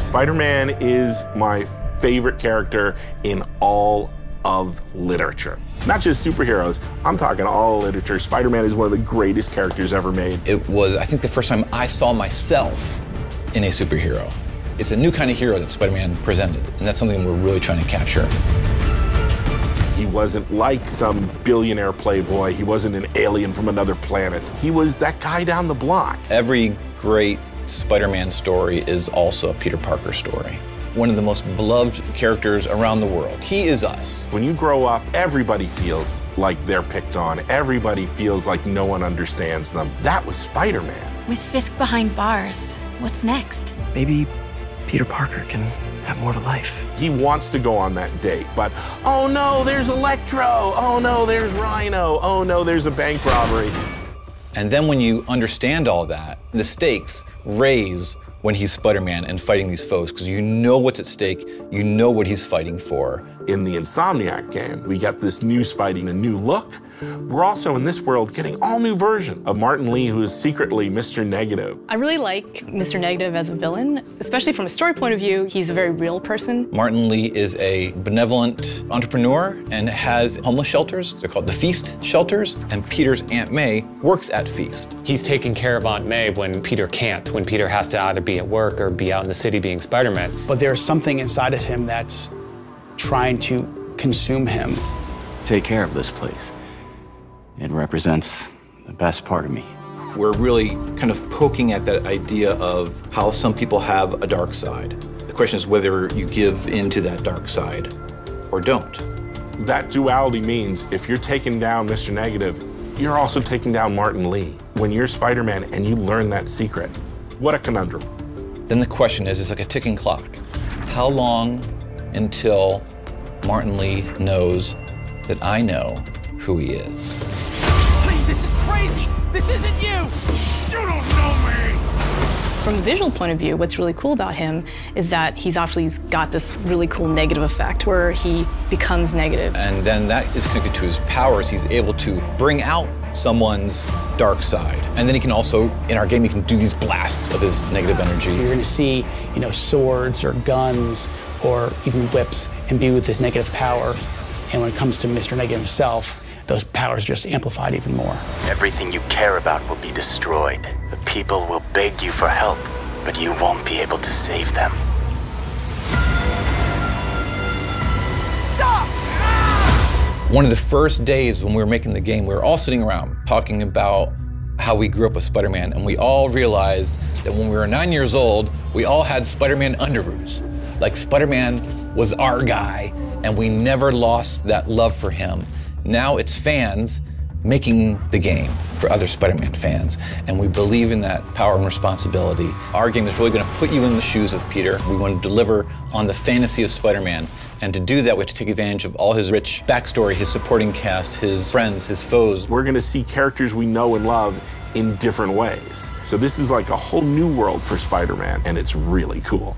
Spider-Man is my favorite character in all of literature. Not just superheroes, I'm talking all literature. Spider-Man is one of the greatest characters ever made. It was, I think, the first time I saw myself in a superhero. It's a new kind of hero that Spider-Man presented, and that's something we're really trying to capture. He wasn't like some billionaire playboy. He wasn't an alien from another planet. He was that guy down the block. Every great Spider-Man story is also a Peter Parker story. One of the most beloved characters around the world. He is us. When you grow up, everybody feels like they're picked on. Everybody feels like no one understands them. That was Spider-Man. With Fisk behind bars, what's next? Maybe Peter Parker can have more of a life. He wants to go on that date, but oh no, there's Electro. Oh no, there's Rhino. Oh no, there's a bank robbery. And then when you understand all that, the stakes raise when he's Spider-Man and fighting these foes, because you know what's at stake, you know what he's fighting for. In the Insomniac game, we got this new Spidey, a new look. We're also in this world getting all new version of Martin Lee, who is secretly Mr. Negative. I really like Mr. Negative as a villain, especially from a story point of view. He's a very real person. Martin Lee is a benevolent entrepreneur and has homeless shelters. They're called the Feast shelters, and Peter's Aunt May works at Feast. He's taking care of Aunt May when Peter can't, when Peter has to either be at work or be out in the city being Spider-Man. But there's something inside of him that's trying to consume him. Take care of this place. It represents the best part of me. We're really kind of poking at that idea of how some people have a dark side. The question is whether you give into that dark side or don't. That duality means if you're taking down Mr. Negative, you're also taking down Martin Lee. When you're Spider-Man and you learn that secret, what a conundrum. Then the question is, it's like a ticking clock. How long until Martin Lee knows that I know who he is? This is crazy! This isn't you! You don't know me! From a visual point of view, what's really cool about him is that he's got this really cool negative effect where he becomes negative. And then that is connected to his powers. He's able to bring out someone's dark side. And then he can also, in our game, he can do these blasts of his negative energy. You're gonna see, swords or guns or even whips imbued with this negative power. And when it comes to Mr. Negative himself, those powers just amplified even more. Everything you care about will be destroyed. The people will beg you for help, but you won't be able to save them. Stop! One of the first days when we were making the game, we were all sitting around talking about how we grew up with Spider-Man, and we all realized that when we were 9 years old, we all had Spider-Man underoos. Like Spider-Man was our guy, and we never lost that love for him. Now it's fans making the game for other Spider-Man fans, and we believe in that power and responsibility. Our game is really going to put you in the shoes of Peter. We want to deliver on the fantasy of Spider-Man, and to do that, we have to take advantage of all his rich backstory, his supporting cast, his friends, his foes. We're going to see characters we know and love in different ways. So this is like a whole new world for Spider-Man, and it's really cool.